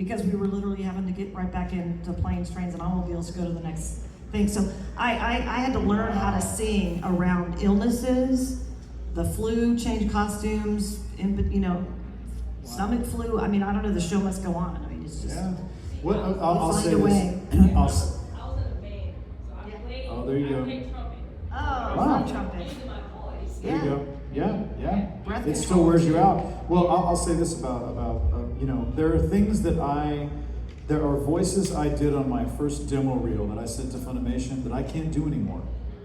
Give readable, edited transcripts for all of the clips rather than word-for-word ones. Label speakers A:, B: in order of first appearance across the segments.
A: because we were literally having to get right back into planes, trains, and automobiles to go to the next thing. So I had to learn how to sing around illnesses, the flu, change costumes, stomach flu. I mean, I don't know, the show must go on. I mean, it's just,
B: I'll say this.
C: I was in a band, so I played.
B: Oh, there you go.
C: I played trumpet.
A: oh,
B: Wow.
A: fun trumpet.
C: Using my voice.
B: There you go. Yeah.
A: Breath
B: It still
A: control.
B: wears you out. Well, I'll say this about there are things that there are voices I did on my first demo reel that I sent to Funimation that I can't do anymore.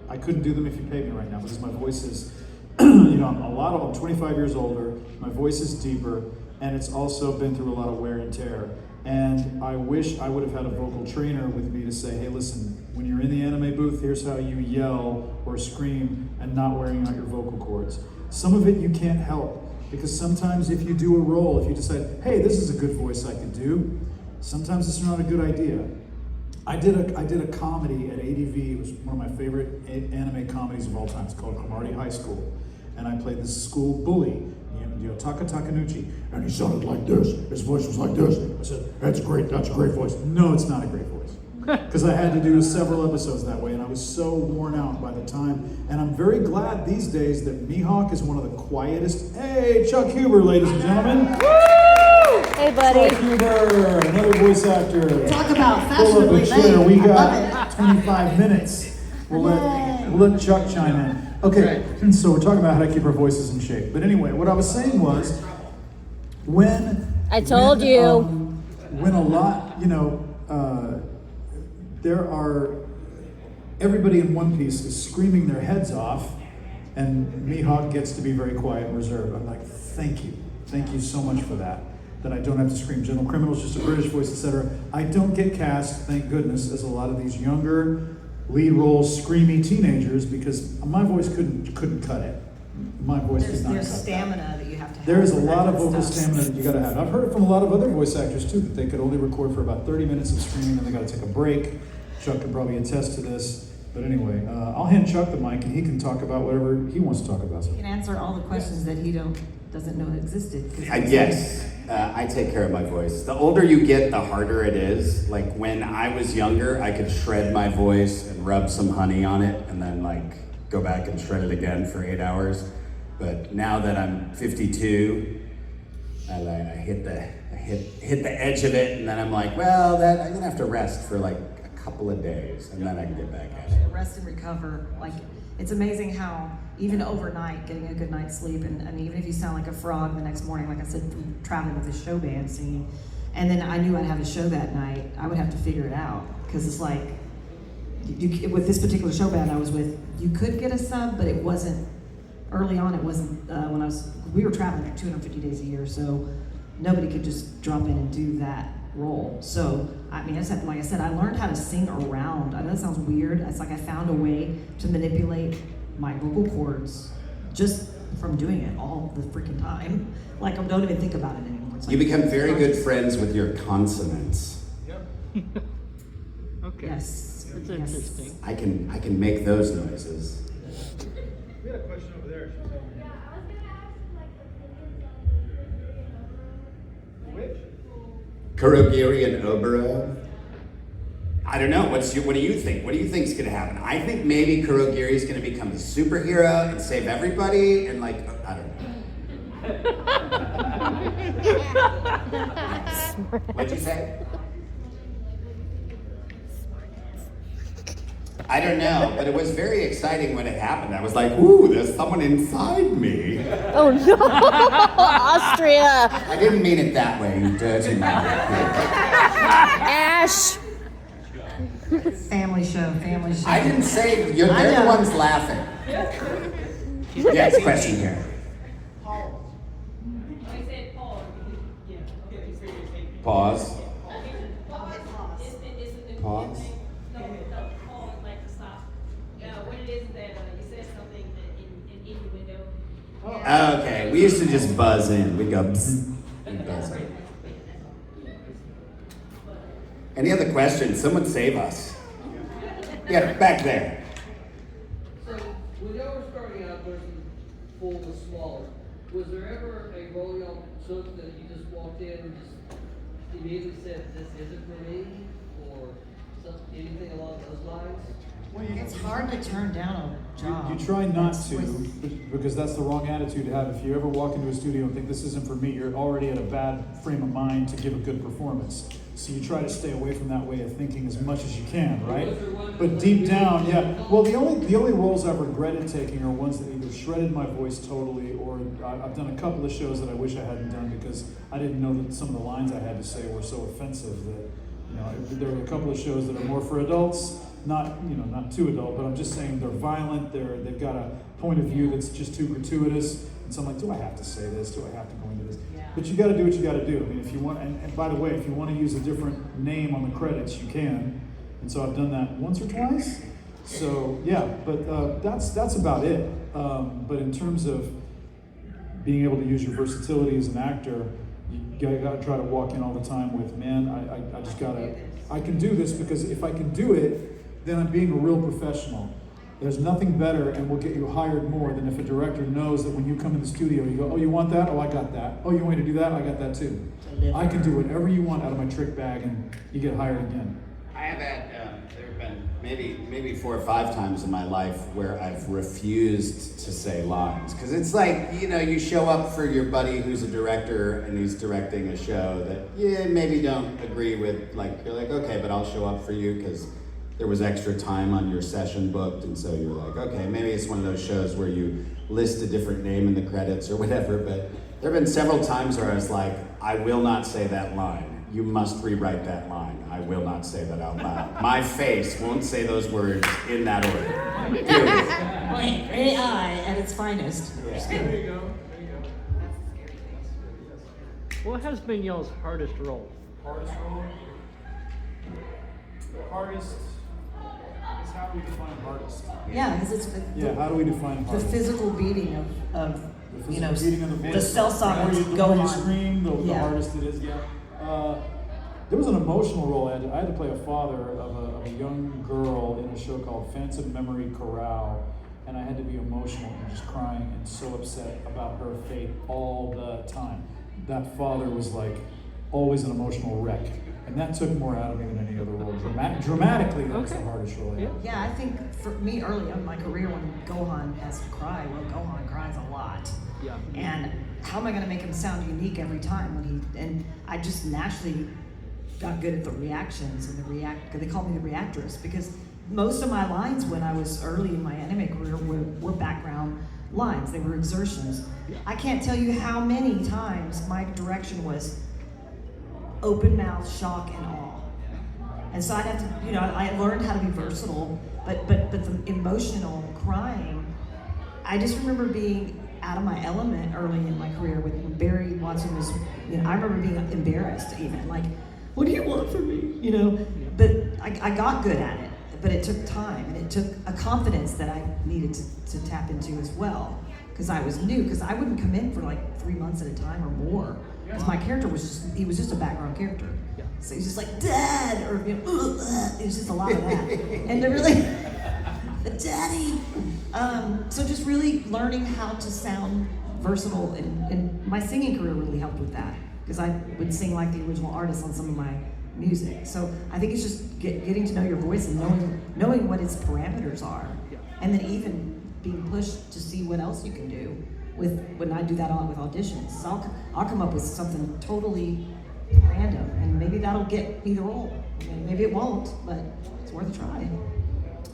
B: I couldn't do them if you paid me right now because my voice is, I'm 25 years older, my voice is deeper, and it's also been through a lot of wear and tear. And I wish I would have had a vocal trainer with me to say, hey, listen, when you're in the anime booth, here's how you yell or scream and not wearing out your vocal cords. Some of it you can't help, because sometimes if you do a role, if you decide, hey, this is a good voice I could do, sometimes it's not a good idea. I did a comedy at ADV. It was one of my favorite anime comedies of all time. It's called Cromartie High School. And I played this school bully, Taka Takanuchi. And he sounded like this. His voice was like this. I said, that's a great voice. No, it's not a great voice. Because I had to do several episodes that way, and I was so worn out by the time. And I'm very glad these days that Mihawk is one of the quietest. Hey, Chuck Huber, ladies and gentlemen.
D: Woo! Hey, buddy.
B: Chuck Huber, another voice actor.
A: Talk about
B: Pull up
A: fashionably
B: a chair.
A: late.
B: We
A: I love
B: got 25 minutes. We'll let Chuck chime in. Okay, so we're talking about how to keep our voices in shape. But anyway, what I was saying was, when a lot, there are, everybody in One Piece is screaming their heads off, and Mihawk gets to be very quiet and reserved. I'm like, thank you so much for that I don't have to scream. General Criminal's just a British voice, etc. I don't get cast, thank goodness, as a lot of these younger lead role screamy teenagers, because my voice couldn't cut it. My voice could not cut
A: There's stamina that you have to have.
B: There is a
A: for that
B: lot of
A: kind
B: vocal
A: stuff.
B: stamina that you gotta have. I've heard it from a lot of other voice actors too, that they could only record for about 30 minutes of screaming and they gotta take a break. Chuck could probably attest to this. But anyway, I'll hand Chuck the mic and he can talk about whatever he wants to talk about.
A: You can answer all the questions that he doesn't know existed.
E: Yes, I take care of my voice. The older you get, the harder it is. Like when I was younger, I could shred my voice and rub some honey on it and then go back and shred it again for 8 hours. But now that I'm 52, I hit the edge of it, and then I'm like, well, I'm gonna have to rest for a couple of days, and then I can get back at it.
A: Rest and recover. It's amazing how even overnight, getting a good night's sleep, and even if you sound like a frog the next morning, like I said, from traveling with the show band singing, and then I knew I'd have a show that night, I would have to figure it out, because it's like, with this particular show band I was with, you could get a sub, but it wasn't, early on it wasn't, we were traveling 250 days a year, so nobody could just drop in and do that role. So, like I said, I learned how to sing around. I know that sounds weird. It's like I found a way to manipulate my vocal cords just from doing it all the freaking time. I don't even think about it anymore.
E: You become very good friends with your consonants.
F: Okay.
A: Yes.
F: That's
A: Yes.
F: interesting.
E: I can make those noises.
B: We had a question over there.
G: Yeah, I was gonna ask opinions on
B: Which?
E: Kurogiri and Oboro. I don't know. What do you think? What do you think's gonna happen? I think maybe Kurogiri is gonna become a superhero and save everybody, and I don't know. What'd you say? I don't know, but it was very exciting when it happened. I was like, ooh, there's someone inside me.
D: Oh no, Austria.
E: I didn't mean it that way, you dirty man.
D: Ash.
A: Family show.
E: I didn't say,
A: I
E: they're the
A: know.
E: ones laughing. Yes, question here.
C: I said pause. Yeah. Okay, so you're saying
E: Pause.
C: Pause. No, pause, like to stop. What it is that you said something that in innuendo.
E: Okay, we used to just buzz in. We'd go bzz. We'd buzz in. Any other questions? Someone save us. Yeah, back there.
H: So, when y'all were starting out versus Full was smaller, was there ever a role y'all took that you just walked in and just immediately said, this isn't for me, or anything along those lines?
A: It's hard to turn down a job.
B: You try not
A: that's
B: to, because that's the wrong attitude to have. If you ever walk into a studio and think this isn't for me, you're already at a bad frame of mind to give a good performance. So you try to stay away from that way of thinking as much as you can, right? But deep down, yeah. Well, the only roles I've regretted taking are ones that either shredded my voice totally, or I've done a couple of shows that I wish I hadn't done because I didn't know that some of the lines I had to say were so offensive that, there were a couple of shows that are more for adults. Not too adult, but I'm just saying they're violent. They've got a point of view that's just too gratuitous. And so I'm like, do I have to say this? Do I have to go into this?
A: Yeah.
B: But you got to do what you got to do. I mean, if you want, and by the way, if you want to use a different name on the credits, you can. And so I've done that once or twice. So yeah, but that's about it. But in terms of being able to use your versatility as an actor, you got to try to walk in all the time with, man, I just got to. I can do this because if I can do it, then I'm being a real professional. There's nothing better and will get you hired more than if a director knows that when you come in the studio, you go, oh, you want that? Oh, I got that. Oh, you want me to do that? I got that too. I can do whatever you want out of my trick bag and you get hired again.
E: I have had, there have been maybe 4 or 5 times in my life where I've refused to say lines. Because it's like, you show up for your buddy who's a director and he's directing a show that maybe don't agree with, you're like, okay, but I'll show up for you because there was extra time on your session booked, and so you're like, okay, maybe it's one of those shows where you list a different name in the credits or whatever, but there have been several times where I was like, I will not say that line. You must rewrite that line. I will not say that out loud. My face won't say those words in that order. Period.
A: AI at its finest.
E: Yeah.
G: There you go.
F: What has been y'all's hardest role?
B: Hardest role? The hardest is how we define hardest.
A: Yeah, because it's
B: Yeah, how do we define
A: the
B: hardest?
A: physical beating of
B: The physical beating of the voice.
A: the cell
B: The
A: songs
B: more you,
A: go
B: the more
A: on.
B: you scream, the
A: Yeah.
B: hardest it is. Yeah. There was an emotional role. I had to play a father of a young girl in a show called Phantom Memory Corral, and I had to be emotional and just crying and so upset about her fate all the time. That father was always an emotional wreck, and that took more out of me than any other role. Dramatically, that was the hardest role I had.
A: Yeah, I think for me early in my career when Gohan has to cry, Gohan cries a lot.
F: Yeah.
A: And how am I going to make him sound unique every time and I just naturally got good at the reactions and because they called me the reactress because most of my lines when I was early in my anime career were background lines. They were exertions. I can't tell you how many times my direction was open mouth, shock, and awe. And so I'd have to, I learned how to be versatile, but the emotional crying, I just remember being out of my element early in my career when Barry Watson was, I remember being embarrassed even, like, what do you want from me? But I got good at it, but it took time and it took a confidence that I needed to tap into as well. Because I was new, because I wouldn't come in for 3 months at a time or more. Because my character was just a background character.
F: Yeah.
A: So he's just like, Dad, or it was just a lot of that. And they're really, Daddy. So just really learning how to sound versatile, and my singing career really helped with that. Because I would sing like the original artist on some of my music. So I think it's just getting to know your voice and knowing what its parameters are.
F: Yeah.
A: And then even being pushed to see what else you can do when I do that with auditions. So I'll come up with something totally random, and maybe that'll get me the role. Maybe it won't, but it's worth a try.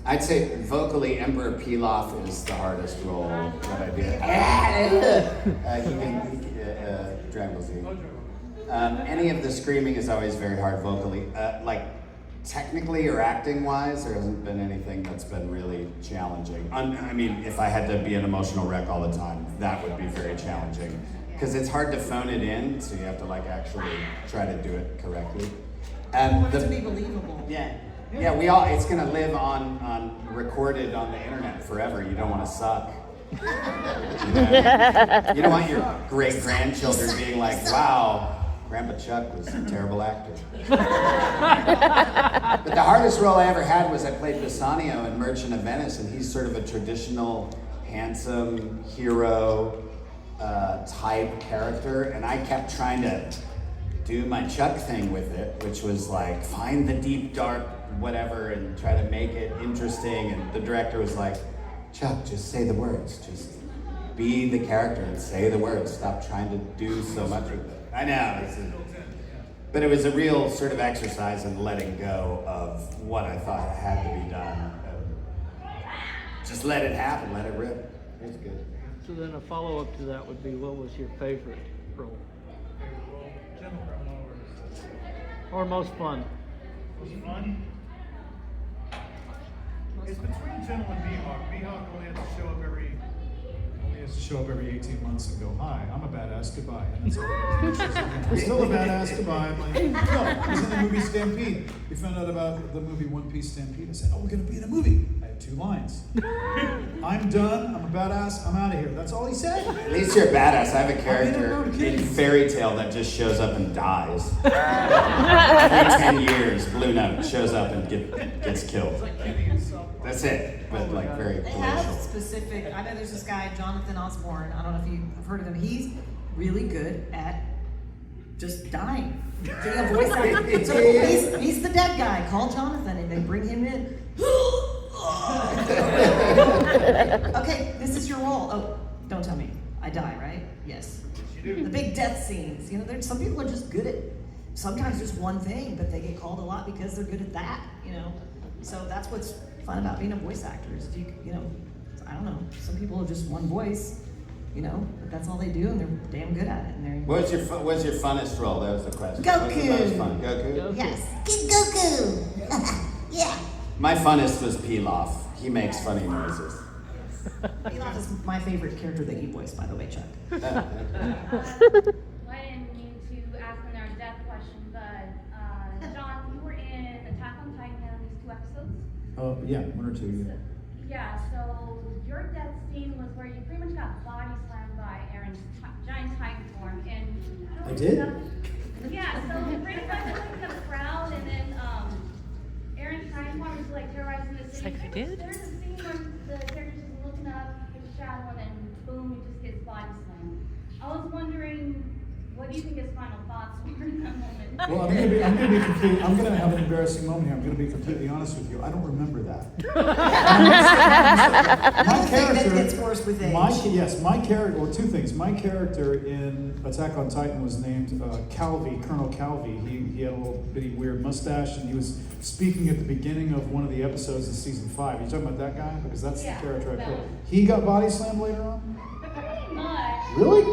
E: I'd say vocally, Emperor Pilaf is the hardest role that I did. Dragon Ball Z. Any of the screaming is always very hard vocally. Technically or acting wise, there hasn't been anything that's been really challenging. I mean, if I had to be an emotional wreck all the time, that would be very challenging. Because it's hard to phone it in, so you have to actually try to do it correctly.
A: I want it to be believable.
E: Yeah, it's gonna live on recorded on the internet forever. You don't want to suck. You don't want your great grandchildren being like, wow, Grandpa Chuck was a terrible actor. But the hardest role I ever had was I played Bassanio in Merchant of Venice, and he's sort of a traditional, handsome hero type character, and I kept trying to do my Chuck thing with it, which was like find the deep, dark, whatever, and try to make it interesting. And the director was like, Chuck, just say the words. Just be the character and say the words. Stop trying to do so much with it. I know. But it was a real sort of exercise in letting go of what I thought had to be done. Just let it happen, let it rip. It was good.
F: So then a follow-up to that would be, what was your favorite role?
B: Gentle Criminal
F: Or most fun?
B: was fun. It's between Gentle and Mihawk. Mihawk only has to show up every 18 months and go, hi, I'm a badass, goodbye. And that's all. I'm still a badass, goodbye. I'm like, no, I was in the movie Stampede. We found out about the movie One Piece Stampede. I said, oh, we're gonna be in a movie. I had 2 lines. I'm done, I'm a badass, I'm out of here. That's all he said.
E: At least you're a badass. I have a character in Fairy Tale that just shows up and dies. Every 10 years, Blue Note shows up and gets killed. That's it, but like very
A: They have
E: glacial.
A: specific, I know there's this guy, Jonathan Osborne, I don't know if you've heard of him, he's really good at just dying. Being a voice actor. So he's the dead guy, call Jonathan, and they bring him in. Okay, this is your role. Oh, don't tell me, I die, right? Yes. The big death scenes, you know, there's some people are just good at, sometimes just one thing, but they get called a lot because they're good at that, you know? So that's what's fun about being a voice actor is you know, I don't know, some people are just one voice, you know, but that's all they do and they're damn good at it. And they're
E: What's your funnest role? That was the question.
A: Goku.
E: What's the most fun? Goku?
A: yes, Kid Goku. Yeah.
E: My funnest was Pilaf. He makes funny noises.
A: Pilaf is my favorite character that you voiced, by the way, Chuck.
G: I didn't mean to ask another death question, but John, you were in Attack on Titan at least 2 episodes.
B: Oh, yeah, 1 or 2. Yeah.
G: Yeah, so your death scene was where you pretty much got body slammed by Aaron's giant titan form, and
B: I did?
G: Yeah, so pretty much like in the crowd, and then Aaron's titan form is like terrorizing the city.
D: like I did?
G: There's a scene where the character's just looking up, his shadow, and then boom, he just gets body slammed. I was wondering, what do you think his final thoughts were in that moment?
B: Well, I'm gonna have an embarrassing moment here. I'm gonna be completely honest with you. I don't remember that. My character
A: gets worse with age.
B: My character. Well, 2 things. My character in Attack on Titan was named Calvi, Colonel Calvi. He had a little bitty weird mustache, and he was speaking at the beginning of one of the episodes of season 5. You talking about that guy? Because that's
G: Yeah,
B: the character I
G: that
B: played.
G: one.
B: He got body slammed later on.
G: Pretty much.
B: Really?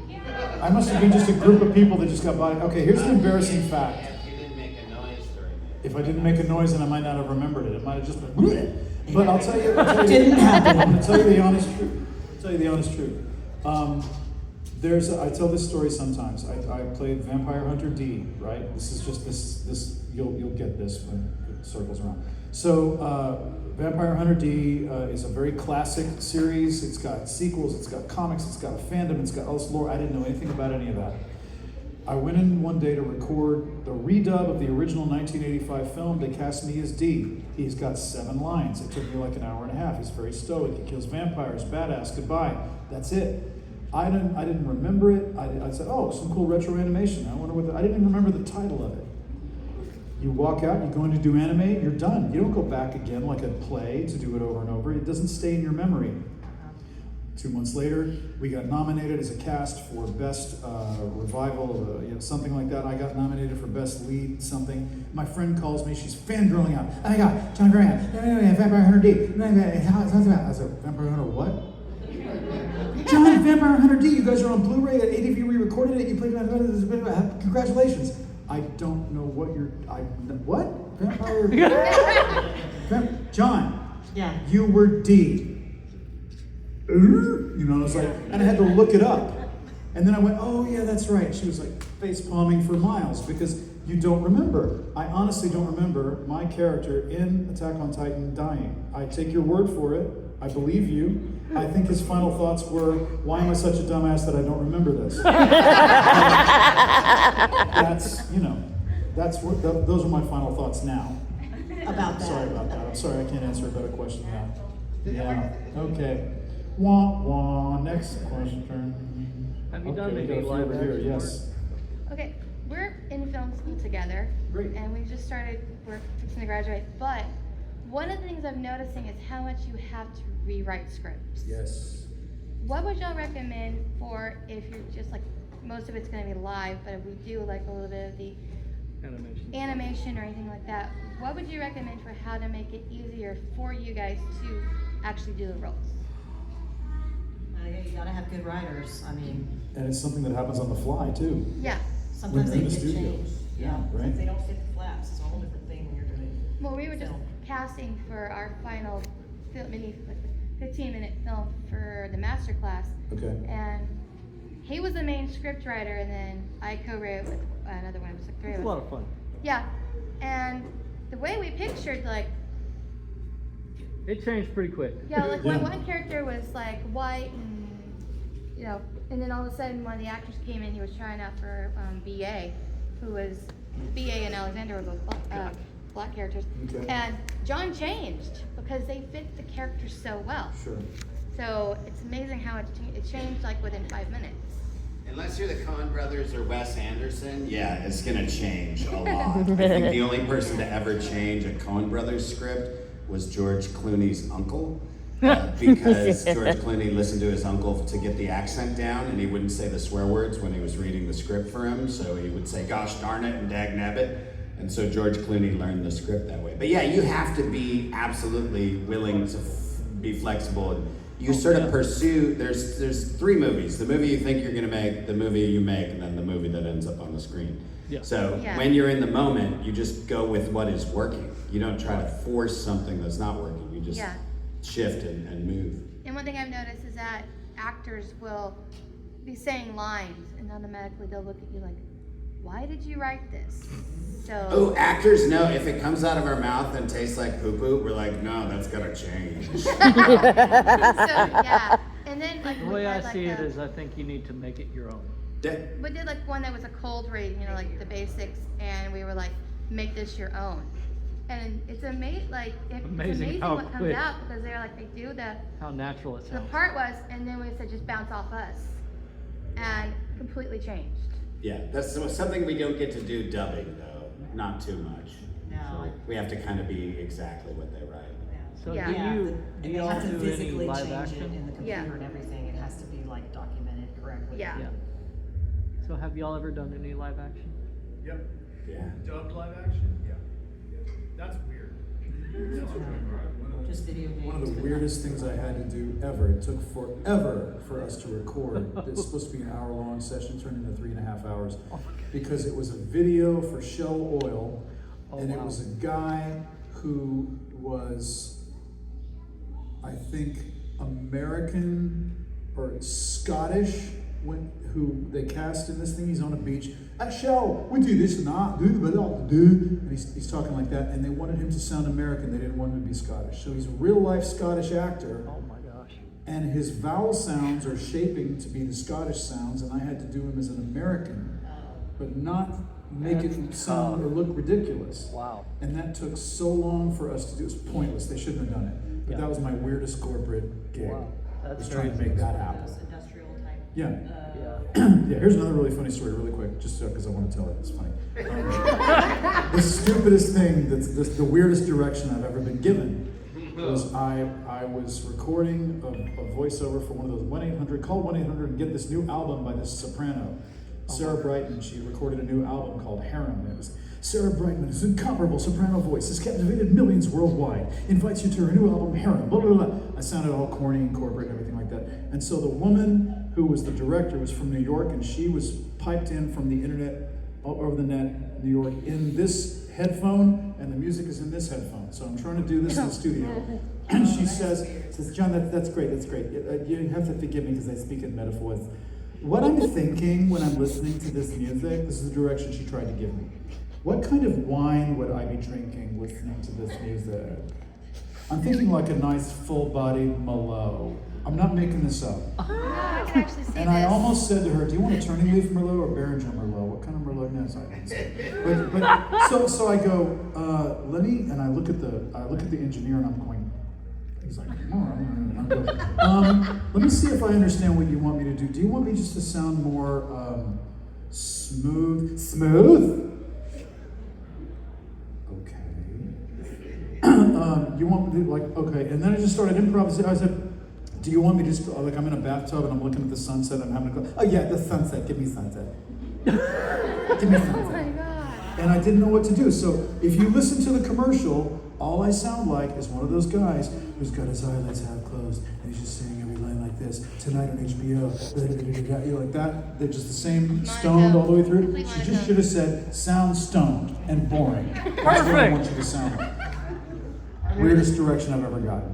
G: Yeah.
B: I must have been just a group of people that just got body. Okay, here's the embarrassing fact.
E: If you didn't make a noise during it.
B: If I didn't make a noise, then I might not have remembered it. It might have just been. But I'll tell you.
A: Didn't happen.
B: I'm going to tell you the honest truth. I tell this story sometimes. I played Vampire Hunter D. Right. This is just this. You'll get this when it circles around. So Vampire Hunter D is a very classic series. It's got sequels. It's got comics. It's got a fandom. It's got all this lore. I didn't know anything about any of that. I went in one day to record the redub of the original 1985 film. They cast me as D. He's got 7 lines. It took me like an hour and a half. He's very stoic. He kills vampires. Badass. Goodbye. That's it. I didn't remember it. I said, oh, some cool retro animation. I wonder what. I didn't even remember the title of it. You walk out. You go in to do anime. You're done. You don't go back again like a play to do it over and over. It doesn't stay in your memory. 2 months later, we got nominated as a cast for Best Revival, something like that. I got nominated for Best Lead something. My friend calls me, she's fangirling out. Oh my God, John Grant, Vampire Hunter D. I said, Vampire Hunter what? John, Vampire Hunter D, you guys are on Blu-ray at ADV, re-recorded it, you played congratulations. I don't know what what? Vampire? John,
A: Yeah.
B: you were D. You know, it's like, and I had to look it up. And then I went, oh yeah, that's right. She was like face palming for miles because you don't remember. I honestly don't remember my character in Attack on Titan dying. I take your word for it. I believe you. I think his final thoughts were, why am I such a dumbass that I don't remember this? Those are my final thoughts now.
A: About that.
B: Sorry about that. I'm sorry I can't answer a better question now. Yeah, okay. Wah, wah, next question.
F: Have you done
B: Okay,
F: any
B: got a few
F: live
B: over here,
F: action
B: yes.
I: Okay, we're in film school together.
B: Great.
I: And we just started, we're fixing to graduate. But one of the things I'm noticing is how much you have to rewrite scripts.
B: Yes.
I: What would y'all recommend for if you're just like, most of it's gonna be live, but if we do like a little bit of the animation or anything like that, what would you recommend for how to make it easier for you guys to actually do the roles?
A: You gotta have good writers. I mean,
B: And it's something that happens on the fly too.
I: Yeah.
A: sometimes
B: When
A: they
B: you're in
A: get
B: the studio.
A: changed.
B: Yeah, right.
A: If they don't fit the flaps, it's a whole different thing when you're doing.
I: Well, we were just
A: film.
I: casting for our final mini 15-minute film for the master class.
B: Okay.
I: And he was the main script writer, and then I co-wrote with another one. It was like three
F: It's
I: of
F: a
I: us.
F: lot of fun.
I: Yeah. And the way we pictured, like,
F: It changed pretty quick.
I: yeah, like
B: Yeah.
I: one character was like white, and you know, and then all of a sudden one of the actors came in. He was trying out for BA, who was BA and Alexander were both black characters.
B: Okay.
I: And John changed because they fit the characters so well.
B: Sure.
I: So it's amazing how it changed like within 5 minutes.
E: Unless you're the Coen Brothers or Wes Anderson, yeah, it's gonna change a lot. I think the only person to ever change a Coen Brothers script was George Clooney's uncle. Because George Clooney listened to his uncle to get the accent down, and he wouldn't say the swear words when he was reading the script for him, so he would say, gosh darn it, and dag nabbit. And so George Clooney learned the script that way. But yeah, you have to be absolutely willing to be flexible. And you sort of pursue, there's three movies. The movie you think you're gonna make, the movie you make, and then the movie that ends up on the screen.
F: Yeah.
E: So
I: Yeah.
E: when you're in the moment, you just go with what is working. You don't try to force something that's not working. You just
I: Yeah.
E: shift and move.
I: And one thing I've noticed is that actors will be saying lines, and automatically they'll look at you like, why did you write this? So
E: Oh, actors know if it comes out of our mouth and tastes like poo-poo, we're like, no, that's gotta change.
I: so yeah. And then like
F: The
I: we
F: way I
I: had, like,
F: see it
I: a-
F: is I think you need to make it your own.
I: we did like one that was a cold read, you know, like the basics, and we were like, make this your own. And it's amazing, like it's
F: Amazing
I: amazing
F: how
I: what comes
F: quick.
I: out because they're like they do the
F: How natural it sounds.
I: part was, and then we said just bounce off us, and completely changed.
E: Yeah, that's something we don't get to do dubbing though, not too much.
A: No.
E: We have to kind of be exactly what they write.
F: So
I: Yeah.
F: do
A: Yeah,
F: you
A: and
F: do
A: they
F: y'all
A: have to
F: do any
A: physically
F: live
A: change it
F: action?
A: in the computer
I: Yeah.
A: and everything. It has to be like documented correctly.
I: Yeah.
F: Yeah. So have y'all ever done any live action?
J: Yep.
E: Yeah.
J: Dubbed live action? Yeah. That's weird. That's
A: Just video games.
B: One of the
A: but
B: weirdest things I had to do ever, it took forever for us to record. It's supposed to be an hour-long session, turned into 3.5 hours. Because it was a video for Shell Oil,
F: Oh,
B: and it
F: wow.
B: was a guy who was, I think, American or Scottish, who they cast in this thing. He's on a beach. At Shell, we do this and that, and he's talking like that. And they wanted him to sound American. They didn't want him to be Scottish. So he's a real-life Scottish actor.
F: Oh my gosh.
B: And his vowel sounds are shaping to be the Scottish sounds, and I had to do him as an American, but not make it
F: That's
B: sound or
F: tough.
B: look ridiculous.
F: Wow.
B: And that took so long for us to do. It was pointless. They shouldn't have done it. But
F: Yeah.
B: that was my weirdest corporate gig.
F: Wow. That's
B: was trying to
F: crazy.
B: make that happen.
A: Those industrial type.
B: Yeah.
F: Yeah.
B: Yeah, here's another really funny story, really quick, just because I want to tell it. It's funny. The stupidest thing, the weirdest direction I've ever been given was I was recording a voiceover for one of those 1-800, call 1-800 and get this new album by this soprano. Sarah Brightman, she recorded a new album called Harem. And it was Sarah Brightman's incomparable soprano voice has captivated millions worldwide, invites you to her new album Harem, blah, blah, blah. I sounded all corny and corporate and everything like that. And so the woman who was the director was from New York, and she was piped in from the internet, over the net, New York, in this headphone, and the music is in this headphone. So I'm trying to do this in the studio. And she says, John, that's great. You have to forgive me because I speak in metaphors. What I'm thinking when I'm listening to this music, this is the direction she tried to give me. What kind of wine would I be drinking listening to this music? I'm thinking like a nice full-bodied Merlot. I'm not making this up.
I: I can actually see
B: And
I: this.
B: I almost said to her, do you want a turning leaf Merlot or Beringer Merlot? What kind of Merlot? No, I didn't say. But so I go, let me, and I look at the engineer and I'm going, he's like, I'm going, let me see if I understand what you want me to do. Do you want me just to sound more Smooth. Okay. You want me to, like, okay. And then I just started improvising. I said, do you want me to just, like, I'm in a bathtub and I'm looking at the sunset, I'm having a go, oh yeah, the sunset, give me sunset. Give me sunset.
I: Oh my God.
B: And I didn't know what to do. So if you listen to the commercial, all I sound like is one of those guys who's got his eyelids half closed and he's just saying every line like this. Tonight on HBO, you like that. They're just the same stoned all the way through. She just should have said, sound stoned and boring. That's what I want you to sound like. Weirdest direction I've ever gotten.